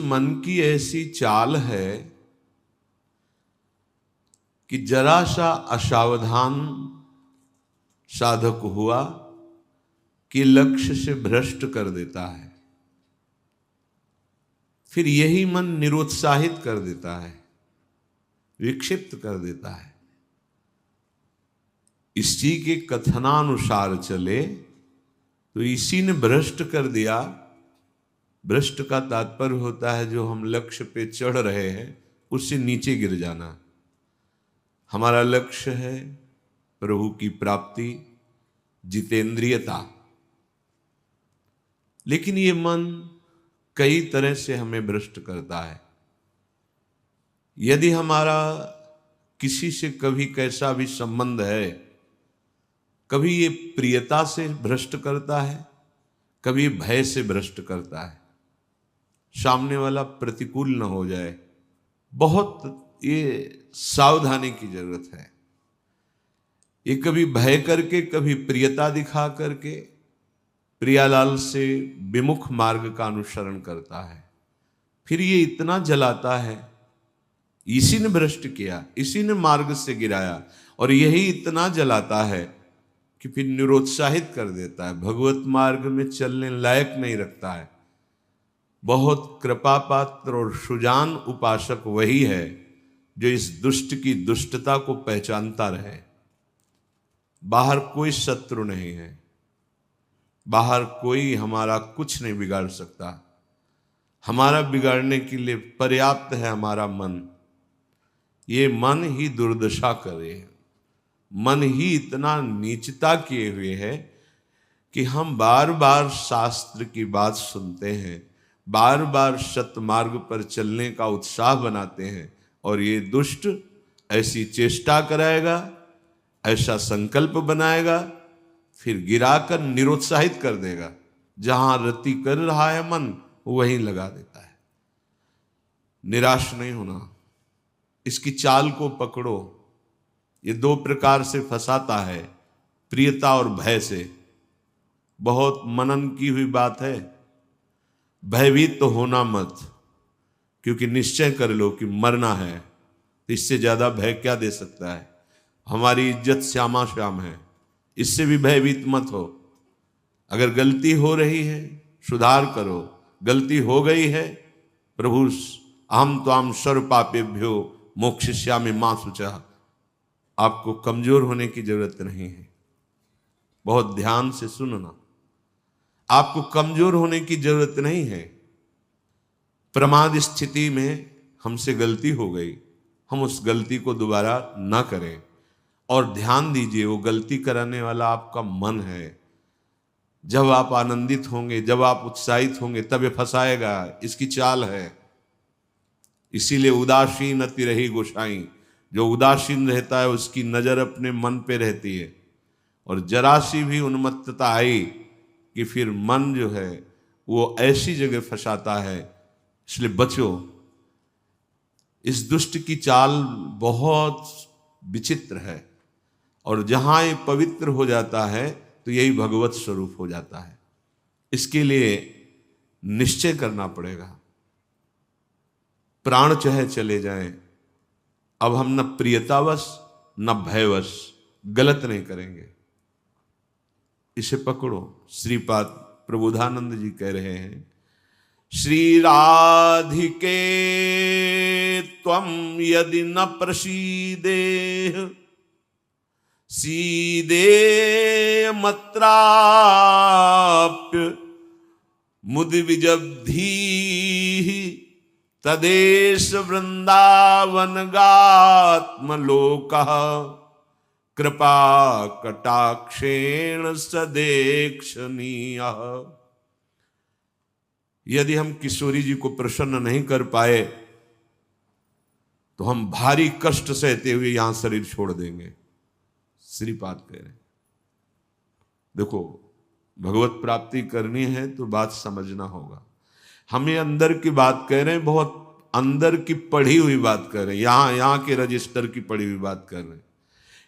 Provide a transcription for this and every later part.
मन की ऐसी चाल है कि जरा सा असावधान साधक हुआ कि लक्ष्य से भ्रष्ट कर देता है। फिर यही मन निरुत्साहित कर देता है, विक्षिप्त कर देता है। इसी के कथनानुसार चले तो इसी ने भ्रष्ट कर दिया। भ्रष्ट का तात्पर्य होता है जो हम लक्ष्य पे चढ़ रहे हैं उससे नीचे गिर जाना। हमारा लक्ष्य है प्रभु की प्राप्ति, जितेंद्रियता, लेकिन ये मन कई तरह से हमें भ्रष्ट करता है। यदि हमारा किसी से कभी कैसा भी संबंध है, कभी ये प्रियता से भ्रष्ट करता है, कभी भय से भ्रष्ट करता है। सामने वाला प्रतिकूल न हो जाए, बहुत ये सावधानी की जरूरत है। ये कभी भय करके, कभी प्रियता दिखा करके प्रियालाल से विमुख मार्ग का अनुसरण करता है। फिर ये इतना जलाता है, इसी ने भ्रष्ट किया, इसी ने मार्ग से गिराया, और यही इतना जलाता है कि फिर निरुत्साहित कर देता है, भगवत मार्ग में चलने लायक नहीं रखता है। बहुत कृपा पात्र और सुजान उपासक वही है जो इस दुष्ट की दुष्टता को पहचानता रहे। बाहर कोई शत्रु नहीं है, बाहर कोई हमारा कुछ नहीं बिगाड़ सकता। हमारा बिगाड़ने के लिए पर्याप्त है हमारा मन। ये मन ही दुर्दशा करे, मन ही इतना नीचता किए हुए है कि हम बार बार शास्त्र की बात सुनते हैं, बार बार सतमार्ग पर चलने का उत्साह बनाते हैं, और ये दुष्ट ऐसी चेष्टा कराएगा, ऐसा संकल्प बनाएगा, फिर गिराकर निरुत्साहित कर देगा। जहां रति कर रहा है मन वहीं लगा देता है। निराश नहीं होना, इसकी चाल को पकड़ो। ये दो प्रकार से फंसाता है, प्रियता और भय से। बहुत मनन की हुई बात है। भयभीत तो होना मत, क्योंकि निश्चय कर लो कि मरना है, तो इससे ज्यादा भय क्या दे सकता है। हमारी इज्जत श्यामा श्याम है, इससे भी भयभीत मत हो। अगर गलती हो रही है सुधार करो, गलती हो गई है प्रभु अहम त्वाम सर्व पापेभ्यो मोक्षयिष्यामि मा शुचः, आपको कमजोर होने की जरूरत नहीं है। बहुत ध्यान से सुनना, आपको कमजोर होने की जरूरत नहीं है। प्रमाद स्थिति में हमसे गलती हो गई, हम उस गलती को दोबारा ना करें। और ध्यान दीजिए, वो गलती कराने वाला आपका मन है। जब आप आनंदित होंगे, जब आप उत्साहित होंगे, तब ये फंसाएगा। इसकी चाल है। इसीलिए उदासीन अति रही गोसाई, जो उदासीन रहता है उसकी नजर अपने मन पे रहती है। और जरा सी भी उन्मत्तता आई कि फिर मन जो है वो ऐसी जगह फंसाता है। इसलिए बचो। इस दुष्ट की चाल बहुत विचित्र है, और जहां ये पवित्र हो जाता है तो यही भगवत स्वरूप हो जाता है। इसके लिए निश्चय करना पड़ेगा। प्राण चाहे चले जाएं, अब हम न प्रियतावश न भयवश गलत नहीं करेंगे। इसे पकड़ो। श्रीपाद प्रबोधानंद जी कह रहे हैं, श्री राधिके त्वं यदि न प्रसीदेह सीदे मत्राप्य मुदिविजब्धी तदेश वृंदावन गात्मलोकः कृपा कटाक्षेण सदेक्षणीय। यदि हम किशोरी जी को प्रसन्न नहीं कर पाए तो हम भारी कष्ट सहते हुए यहां शरीर छोड़ देंगे। श्रीपाद कह रहे, देखो भगवत प्राप्ति करनी है तो बात समझना होगा। हम ये अंदर की बात कह रहे हैं, बहुत अंदर की पढ़ी हुई बात कर रहे हैं, यहां के रजिस्टर की पढ़ी हुई बात कर रहे हैं।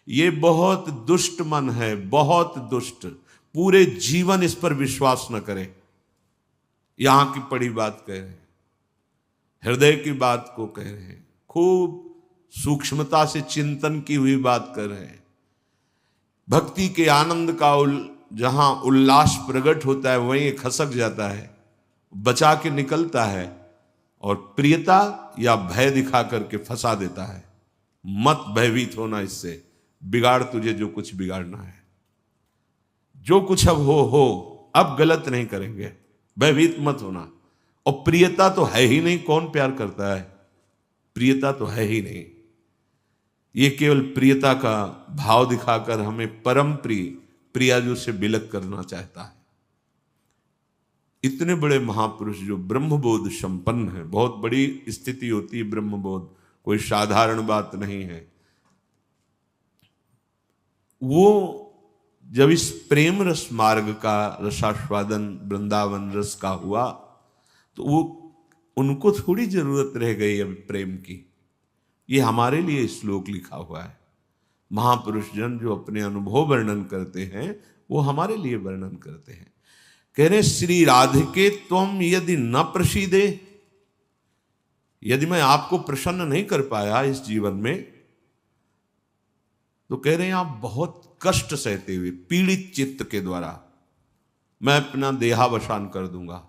ये बहुत दुष्ट मन है, बहुत दुष्ट। पूरे जीवन इस पर विश्वास न करें। यहां की पढ़ी बात कह रहे हैं। हृदय की बात को कह रहे हैं, खूब सूक्ष्मता से चिंतन की हुई बात कर रहे हैं। भक्ति के आनंद का जहां उल्लास प्रकट होता है वहीं खसक जाता है, बचा के निकलता है और प्रियता या भय दिखा करके फंसा देता है। मत भयभीत होना, इससे बिगाड़ तुझे जो कुछ बिगाड़ना है। जो कुछ अब हो, अब गलत नहीं करेंगे, भयभीत मत होना। और प्रियता तो है ही नहीं, कौन प्यार करता है? प्रियता तो है ही नहीं। ये केवल प्रियता का भाव दिखाकर हमें परम प्रिय प्रियाजू से बिलक करना चाहता है। इतने बड़े महापुरुष जो ब्रह्मबोध संपन्न है, बहुत बड़ी स्थिति होती है ब्रह्मबोध, कोई साधारण बात नहीं है। वो जब इस प्रेम रस मार्ग का रसास्वादन वृंदावन रस का हुआ तो वो उनको थोड़ी जरूरत रह गई अब प्रेम की। ये हमारे लिए श्लोक लिखा हुआ है। महापुरुष जन जो अपने अनुभव वर्णन करते हैं वो हमारे लिए वर्णन करते हैं। कह रहे श्री राधिके त्वम यदि न प्रसीदे, यदि मैं आपको प्रसन्न नहीं कर पाया इस जीवन में, तो कह रहे हैं आप बहुत कष्ट सहते हुए पीड़ित चित्त के द्वारा मैं अपना देहावसान कर दूंगा,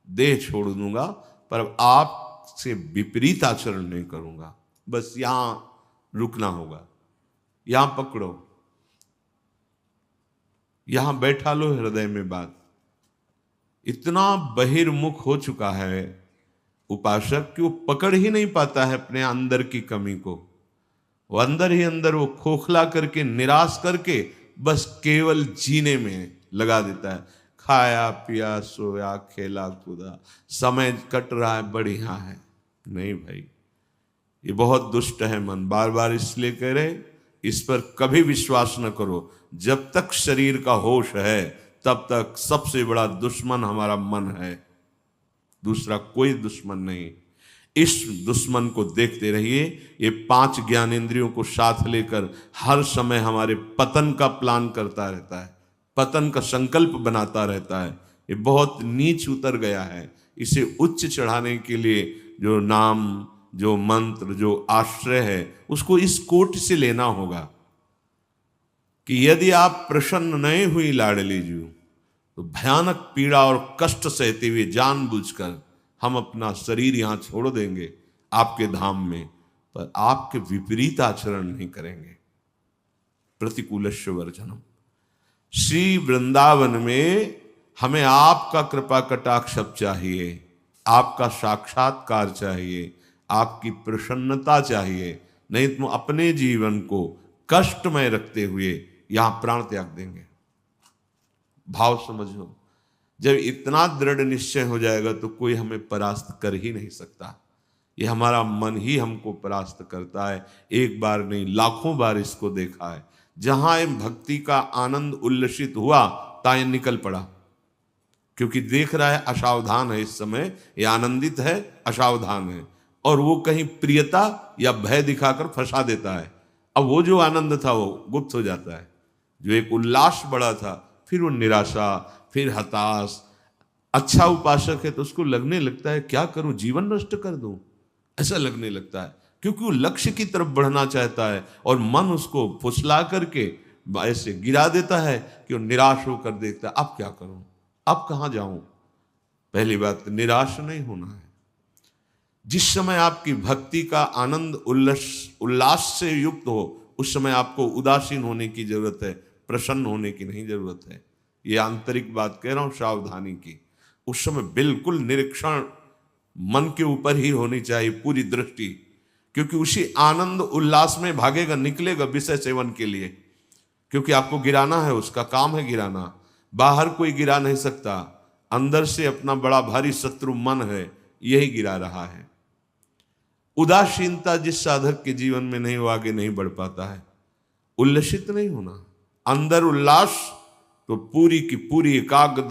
देह छोड़ दूंगा, पर आपसे विपरीत आचरण नहीं करूंगा। बस यहां रुकना होगा, यहां पकड़ो, यहां बैठा लो हृदय में बात। इतना बहिर्मुख हो चुका है उपासक कि वो पकड़ ही नहीं पाता है अपने अंदर की कमी को। वो अंदर ही अंदर वो खोखला करके, निराश करके बस केवल जीने में लगा देता है। खाया पिया सोया खेला कूदा, समय कट रहा है, बढ़िया है। नहीं भाई, ये बहुत दुष्ट है मन। बार बार इसलिए कह रहे इस पर कभी विश्वास न करो। जब तक शरीर का होश है तब तक सबसे बड़ा दुश्मन हमारा मन है, दूसरा कोई दुश्मन नहीं। इस दुश्मन को देखते रहिए। ये 5 ज्ञानेंद्रियों को साथ लेकर हर समय हमारे पतन का प्लान करता रहता है, पतन का संकल्प बनाता रहता है। ये बहुत नीच उतर गया है। इसे उच्च चढ़ाने के लिए जो नाम, जो मंत्र, जो आश्रय है, उसको इस कोटि से लेना होगा कि यदि आप प्रसन्न नहीं हुई लाडली जी, तो भयानक पीड़ा और कष्ट सहते हुए जानबूझकर हम अपना शरीर यहां छोड़ देंगे आपके धाम में, पर आपके विपरीत आचरण नहीं करेंगे। प्रतिकूलस्य वर्जनम। श्री वृंदावन में हमें आपका कृपा कटाक्ष चाहिए, आपका साक्षात्कार चाहिए, आपकी प्रसन्नता चाहिए। नहीं तो अपने जीवन को कष्टमय रखते हुए यहां प्राण त्याग देंगे। भाव समझो, जब इतना दृढ़ निश्चय हो जाएगा तो कोई हमें परास्त कर ही नहीं सकता। ये हमारा मन ही हमको परास्त करता है। एक बार नहीं, लाखों बार इसको देखा है। जहां भक्ति का आनंद उल्लसित हुआ ताए निकल पड़ा, क्योंकि देख रहा है असावधान है, इस समय ये आनंदित है, असावधान है, और वो कहीं प्रियता या भय दिखाकर फंसा देता है। अब वो जो आनंद था वो गुप्त हो जाता है। जो एक उल्लास बड़ा था, फिर वो निराशा, फिर हताश। अच्छा उपासक है तो उसको लगने लगता है क्या करूं, जीवन नष्ट कर दूं, ऐसा लगने लगता है, क्योंकि वो लक्ष्य की तरफ बढ़ना चाहता है और मन उसको फुसला करके ऐसे गिरा देता है कि वो निराश होकर देखता है अब क्या करूं, अब कहां जाऊं। पहली बात, निराश नहीं होना है। जिस समय आपकी भक्ति का आनंद उल्लास से युक्त हो, उस समय आपको उदासीन होने की जरूरत है, प्रसन्न होने की नहीं जरूरत है। ये आंतरिक बात कह रहा हूं, सावधानी की। उस समय बिल्कुल निरीक्षण मन के ऊपर ही होनी चाहिए, पूरी दृष्टि, क्योंकि उसी आनंद उल्लास में भागेगा, निकलेगा विषय सेवन के लिए, क्योंकि आपको गिराना है, उसका काम है गिराना। बाहर कोई गिरा नहीं सकता, अंदर से अपना बड़ा भारी शत्रु मन है, यही गिरा रहा है। उदासीनता जिस साधक के जीवन में नहीं, वो आगे नहीं बढ़ पाता है। उल्लसित नहीं होना, अंदर उल्लास, तो पूरी की पूरी एकाग्र